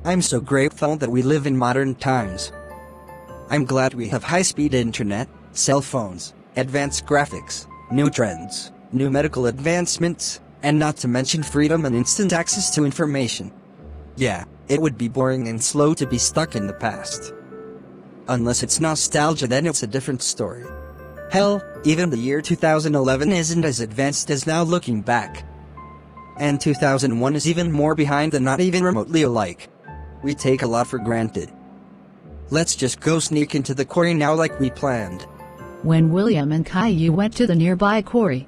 I'm so grateful that we live in modern times. I'm glad we have high-speed internet, cell phones, advanced graphics, new trends, new medical advancements, and not to mention freedom and instant access to information. Yeah, it would be boring and slow to be stuck in the past. Unless it's nostalgia, then it's a different story. Hell, even the year 2011 isn't as advanced as now looking back. And 2001 is even more behind than not even remotely alike. We take a lot for granted. Let's just go sneak into the quarry now like we planned. When William and Caillou went to the nearby quarry.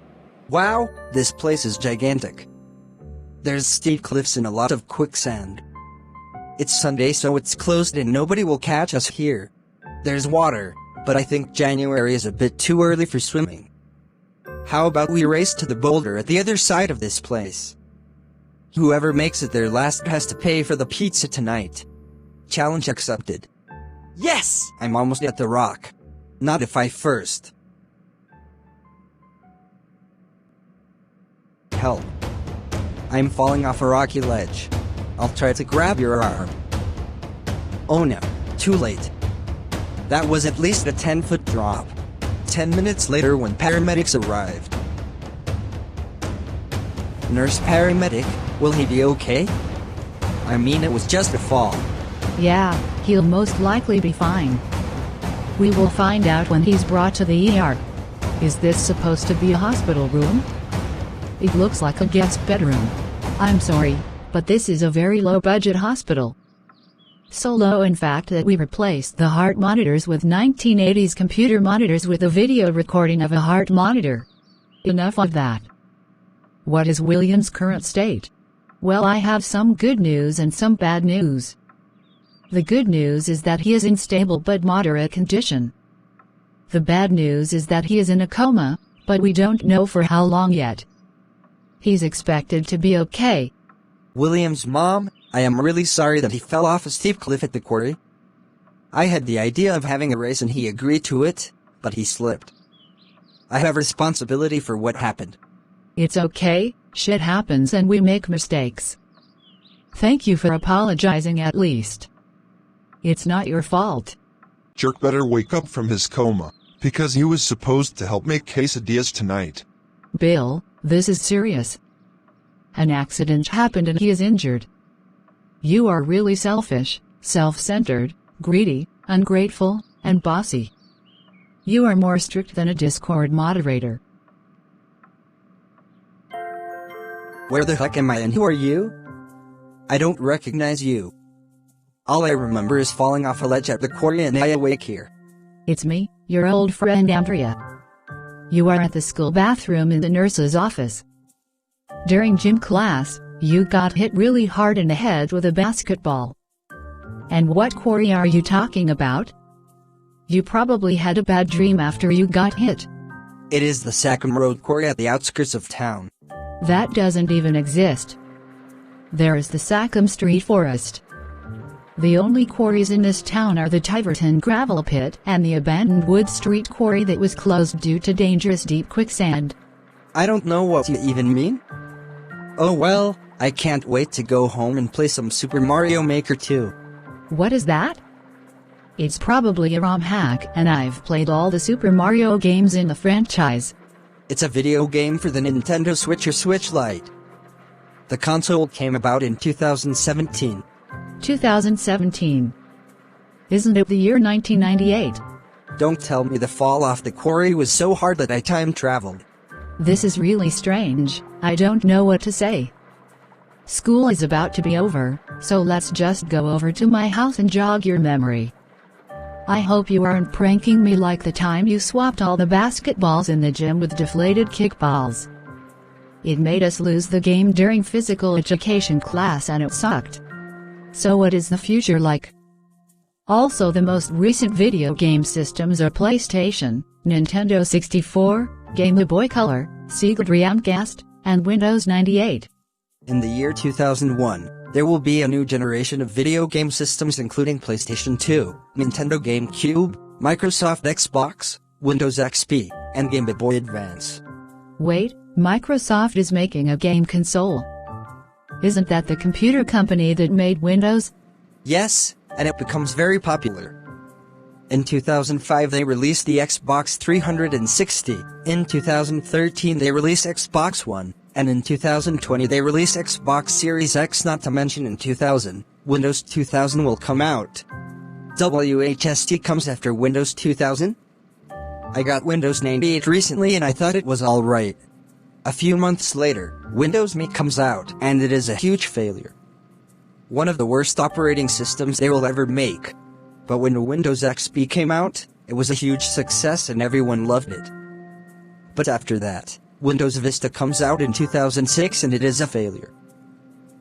Wow, this place is gigantic. There's steep cliffs and a lot of quicksand. It's Sunday, so it's closed and nobody will catch us here. There's water, but I think January is a bit too early for swimming. How about we race to the boulder at the other side of this place? Whoever makes it there last has to pay for the pizza tonight. Challenge accepted. Yes! I'm almost at the rock. Not if I first. Help. I'm falling off a rocky ledge. I'll try to grab your arm. Oh no, too late. That was at least a 10-foot drop. 10 minutes later when paramedics arrived. Nurse paramedic, will he be okay? I mean, it was just a fall. Yeah, he'll most likely be fine. We will find out when he's brought to the ER. Is this supposed to be a hospital room? It looks like a guest bedroom. I'm sorry, but this is a very low-budget hospital. So low in fact that we replaced the heart monitors with 1980s computer monitors with a video recording of a heart monitor. Enough of that. What is William's current state? Well, I have some good news and some bad news. The good news is that he is in stable but moderate condition. The bad news is that he is in a coma, but we don't know for how long yet. He's expected to be okay. William's mom, I am really sorry that he fell off a steep cliff at the quarry. I had the idea of having a race and he agreed to it, but he slipped. I have responsibility for what happened. It's okay, shit happens and we make mistakes. Thank you for apologizing at least. It's not your fault. Jerk better wake up from his coma, because he was supposed to help make quesadillas tonight. Bill, this is serious. An accident happened and he is injured. You are really selfish, self-centered, greedy, ungrateful, and bossy. You are more strict than a Discord moderator. Where the heck am I and who are you? I don't recognize you. All I remember is falling off a ledge at the quarry and I awake here. It's me, your old friend Andrea. You are at the school bathroom in the nurse's office. During gym class, you got hit really hard in the head with a basketball. And what quarry are you talking about? You probably had a bad dream after you got hit. It is the Sackham Road quarry at the outskirts of town. That doesn't even exist. There is the Sackham Street Forest. The only quarries in this town are the Tiverton Gravel Pit and the abandoned Wood Street Quarry that was closed due to dangerous deep quicksand. I don't know what you even mean. Oh well, I can't wait to go home and play some Super Mario Maker 2. What is that? It's probably a ROM hack and I've played all the Super Mario games in the franchise. It's a video game for the Nintendo Switch or Switch Lite. The console came about in 2017. 2017. Isn't it the year 1998? Don't tell me the fall off the quarry was so hard that I time traveled. This is really strange, I don't know what to say. School is about to be over, so let's just go over to my house and jog your memory. I hope you aren't pranking me like the time you swapped all the basketballs in the gym with deflated kickballs. It made us lose the game during physical education class and it sucked. So what is the future like? Also, the most recent video game systems are PlayStation, Nintendo 64, Game Boy Color, Sega Dreamcast, and Windows 98. In the year 2001, there will be a new generation of video game systems including PlayStation 2, Nintendo GameCube, Microsoft Xbox, Windows XP, and Game Boy Advance. Wait, Microsoft is making a game console. Isn't that the computer company that made Windows? Yes, and it becomes very popular. In 2005 they released the Xbox 360, in 2013 they released Xbox One, and in 2020 they released Xbox Series X. Not to mention in 2000, Windows 2000 will come out. WHST comes after Windows 2000? I got Windows 98 recently and I thought it was alright. A few months later, Windows Me comes out, and it is a huge failure. One of the worst operating systems they will ever make. But when Windows XP came out, it was a huge success and everyone loved it. But after that, Windows Vista comes out in 2006 and it is a failure.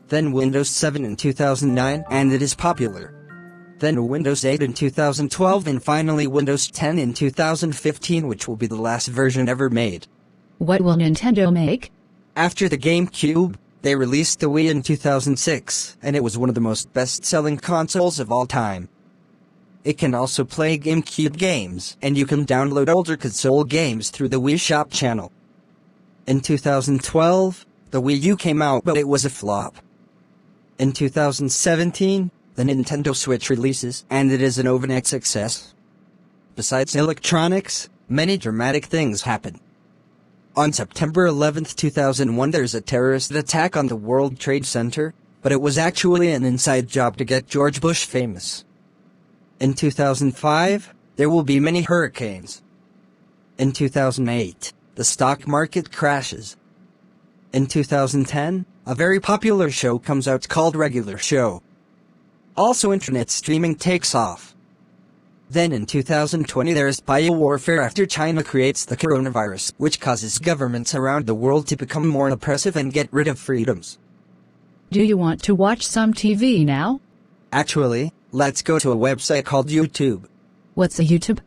Then Windows 7 in 2009 and it is popular. Then Windows 8 in 2012 and finally Windows 10 in 2015, which will be the last version ever made. What will Nintendo make? After the GameCube, they released the Wii in 2006, and it was one of the most best-selling consoles of all time. It can also play GameCube games, and you can download older console games through the Wii Shop channel. In 2012, the Wii U came out, but it was a flop. In 2017, the Nintendo Switch releases, and it is an overnight success. Besides electronics, many dramatic things happen. On September 11, 2001 there's a terrorist attack on the World Trade Center, but it was actually an inside job to get George Bush famous. In 2005, there will be many hurricanes. In 2008, the stock market crashes. In 2010, a very popular show comes out called Regular Show. Also internet streaming takes off. Then in 2020 there is biowarfare after China creates the coronavirus, which causes governments around the world to become more oppressive and get rid of freedoms. Do you want to watch some TV now? Actually, let's go to a website called YouTube. What's a YouTube?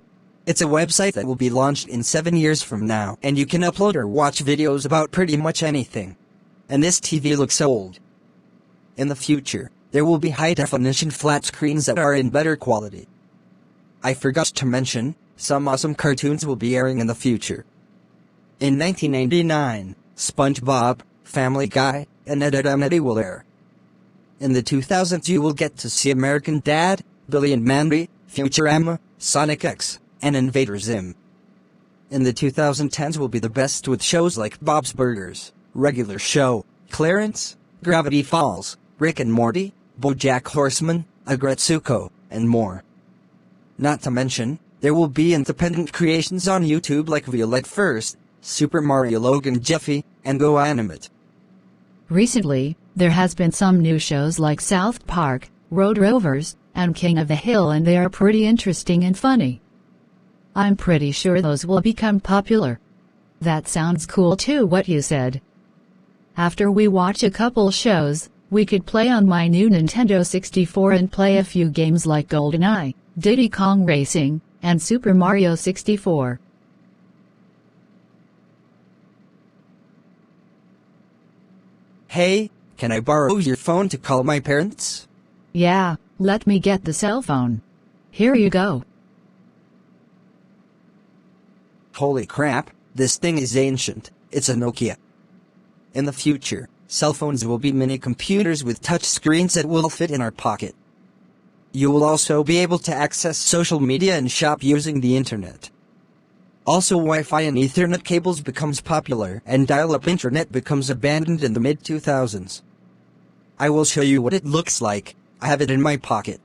It's a website that will be launched in 7 years from now, and you can upload or watch videos about pretty much anything. And this TV looks old. In the future, there will be high-definition flat screens that are in better quality. I forgot to mention, some awesome cartoons will be airing in the future. In 1999, SpongeBob, Family Guy, and Ed, Edd n Eddy will air. In the 2000s you will get to see American Dad, Billy and Mandy, Futurama, Sonic X, and Invader Zim. In the 2010s will be the best with shows like Bob's Burgers, Regular Show, Clarence, Gravity Falls, Rick and Morty, BoJack Horseman, Agretsuko, and more. Not to mention, there will be independent creations on YouTube like Violette1st, Super Mario Logan Jeffy, and Go Animate. Recently, there has been some new shows like South Park, Road Rovers, and King of the Hill, and they are pretty interesting and funny. I'm pretty sure those will become popular. That sounds cool too, what you said. After we watch a couple shows, we could play on my new Nintendo 64 and play a few games like GoldenEye, Diddy Kong Racing, and Super Mario 64. Hey, can I borrow your phone to call my parents? Yeah, let me get the cell phone. Here you go. Holy crap, this thing is ancient. It's a Nokia. In the future, cell phones will be mini computers with touch screens that will fit in our pocket. You will also be able to access social media and shop using the internet. Also, Wi-Fi and Ethernet cables becomes popular, and dial-up internet becomes abandoned in the mid-2000s. I will show you what it looks like. I have it in my pocket.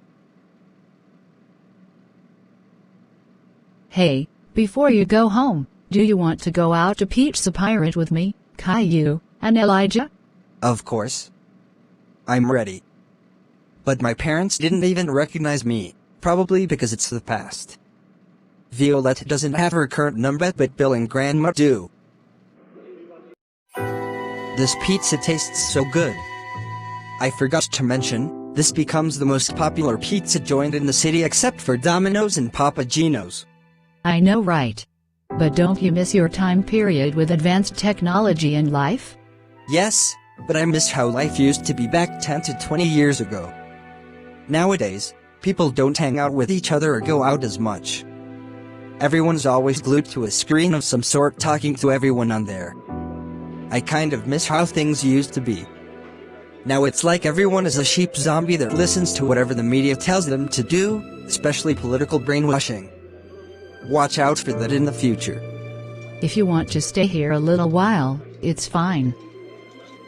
Hey, before you go home, do you want to go out to Pizza Pirate with me, Caillou, and Elijah? Of course. I'm ready. But my parents didn't even recognize me, probably because it's the past. Violette doesn't have her current number, but Bill and Grandma do. This pizza tastes so good. I forgot to mention, this becomes the most popular pizza joint in the city except for Domino's and Papa Gino's. I know, right? But don't you miss your time period with advanced technology in life? Yes, but I miss how life used to be back 10 to 20 years ago. Nowadays, people don't hang out with each other or go out as much. Everyone's always glued to a screen of some sort talking to everyone on there. I kind of miss how things used to be. Now it's like everyone is a sheep zombie that listens to whatever the media tells them to do, especially political brainwashing. Watch out for that in the future. If you want to stay here a little while, it's fine.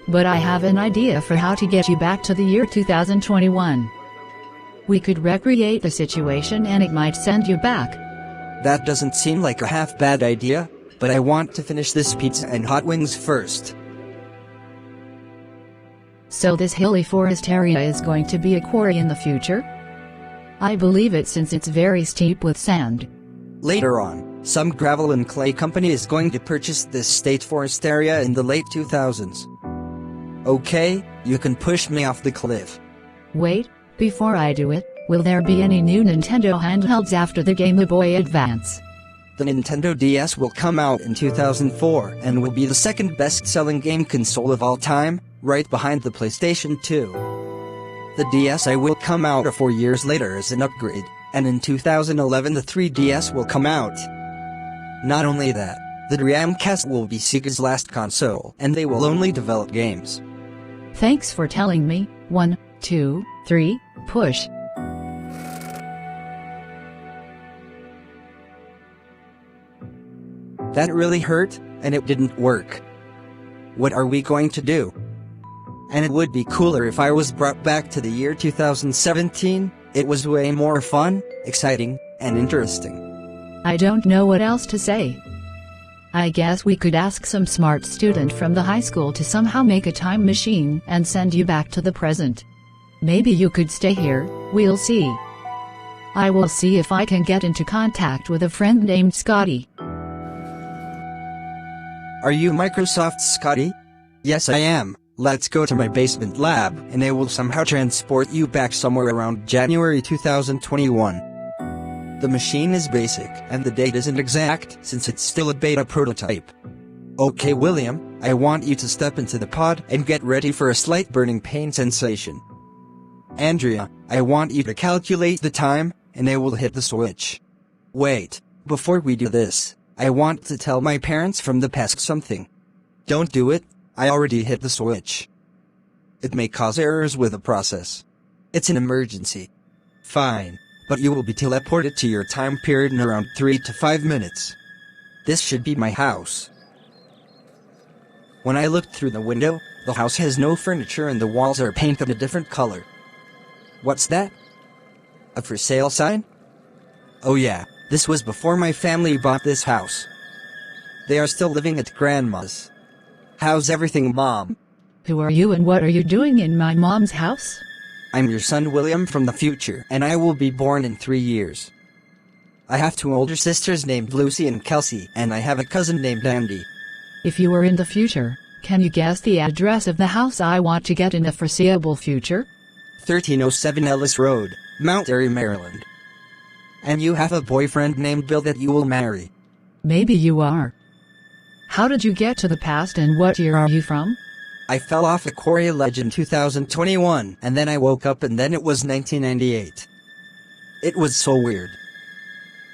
But I have an idea for how to get you back to the year 2021. We could recreate the situation and it might send you back. That doesn't seem like a half-bad idea, but I want to finish this pizza and hot wings first. So this hilly forest area is going to be a quarry in the future? I believe it since it's very steep with sand. Later on, some gravel and clay company is going to purchase this state forest area in the late 2000s. Okay, you can push me off the cliff. Wait, before I do it, will there be any new Nintendo handhelds after the Game Boy Advance? The Nintendo DS will come out in 2004 and will be the second best-selling game console of all time, right behind the PlayStation 2. The DSi will come out 4 years later as an upgrade, and in 2011 the 3DS will come out. Not only that, the Dreamcast will be Sega's last console, and they will only develop games. Thanks for telling me. 1, 2, 3, push. That really hurt, and it didn't work. What are we going to do? And it would be cooler if I was brought back to the year 2017, it was way more fun, exciting, and interesting. I don't know what else to say. I guess we could ask some smart student from the high school to somehow make a time machine and send you back to the present. Maybe you could stay here, we'll see. I will see if I can get into contact with a friend named Scotty. Are you Microsoft Scotty? Yes, I am. Let's go to my basement lab, and I will somehow transport you back somewhere around January 2021. The machine is basic, and the date isn't exact since it's still a beta prototype. Okay, William, I want you to step into the pod and get ready for a slight burning pain sensation. Andrea, I want you to calculate the time, and I will hit the switch. Wait, before we do this, I want to tell my parents from the past something. Don't do it, I already hit the switch. It may cause errors with the process. It's an emergency. Fine, but you will be teleported to your time period in around 3 to 5 minutes. This should be my house. When I looked through the window, the house has no furniture and the walls are painted a different color. What's that? A for sale sign? Oh yeah, this was before my family bought this house. They are still living at Grandma's. How's everything, Mom? Who are you and what are you doing in my mom's house? I'm your son William from the future, and I will be born in 3 years. I have 2 older sisters named Lucy and Kelsey, and I have a cousin named Andy. If you are in the future, can you guess the address of the house I want to get in the foreseeable future? 1307 Ellis Road, Mount Airy, Maryland. And you have a boyfriend named Bill that you will marry. Maybe you are. How did you get to the past and what year are you from? I fell off a quarry ledge in 2021, and then I woke up and then it was 1998. It was so weird.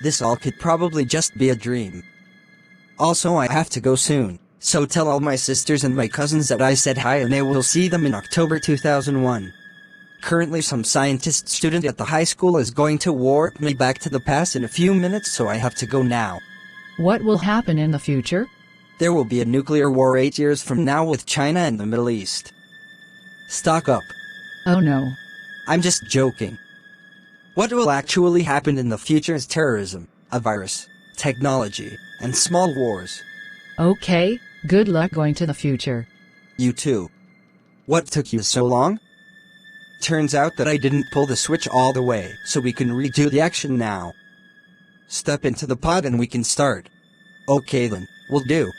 This all could probably just be a dream. Also, I have to go soon, so tell all my sisters and my cousins that I said hi and I will see them in October 2001. Currently some scientist student at the high school is going to warp me back to the past in a few minutes, so I have to go now. What will happen in the future? There will be a nuclear war 8 years from now with China and the Middle East. Stock up. Oh no. I'm just joking. What will actually happen in the future is terrorism, a virus, technology, and small wars. Okay, good luck going to the future. You too. What took you so long? Turns out that I didn't pull the switch all the way, so we can redo the action now. Step into the pod and we can start. Okay then, will do.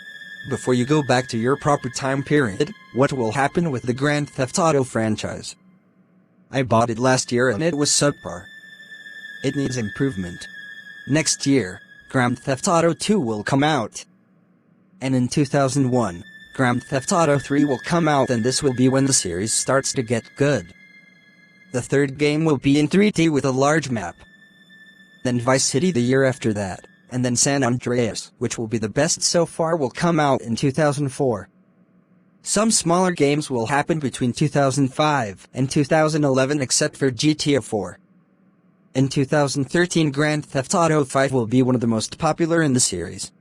Before you go back to your proper time period, what will happen with the Grand Theft Auto franchise? I bought it last year and it was subpar. It needs improvement. Next year, Grand Theft Auto 2 will come out. And in 2001, Grand Theft Auto 3 will come out, and this will be when the series starts to get good. The third game will be in 3D with a large map. Then Vice City the year after that, and then San Andreas, which will be the best so far, will come out in 2004. Some smaller games will happen between 2005 and 2011 except for GTA 4. In 2013, Grand Theft Auto 5 will be one of the most popular in the series.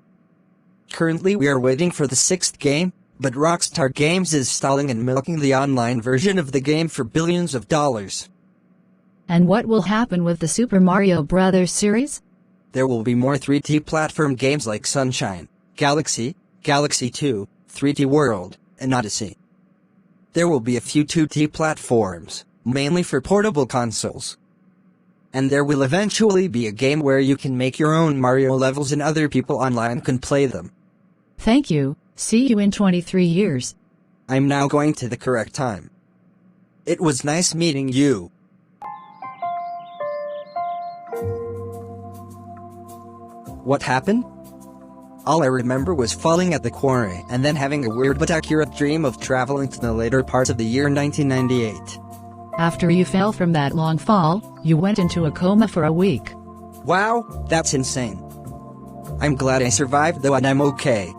Currently we are waiting for the 6th game, but Rockstar Games is stalling and milking the online version of the game for billions of dollars. And what will happen with the Super Mario Bros. Series? There will be more 3D platform games like Sunshine, Galaxy, Galaxy 2, 3D World, and Odyssey. There will be a few 2D platforms, mainly for portable consoles. And there will eventually be a game where you can make your own Mario levels and other people online can play them. Thank you. See you in 23 years. I'm now going to the correct time. It was nice meeting you. What happened? All I remember was falling at the quarry and then having a weird but accurate dream of traveling to the later parts of the year 1998. After you fell from that long fall, you went into a coma for a week. Wow, that's insane. I'm glad I survived though and I'm okay.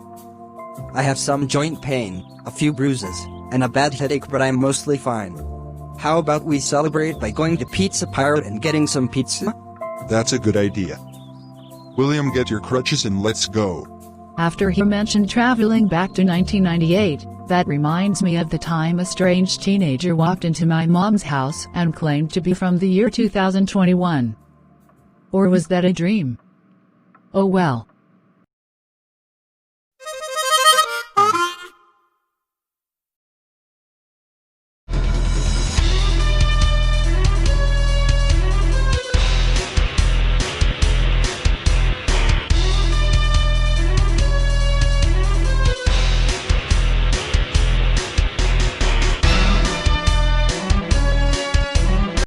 I have some joint pain, a few bruises, and a bad headache but I'm mostly fine. How about we celebrate by going to Pizza Pirate and getting some pizza? That's a good idea. William, get your crutches and let's go. After he mentioned traveling back to 1998, that reminds me of the time a strange teenager walked into my mom's house and claimed to be from the year 2021. Or was that a dream? Oh well.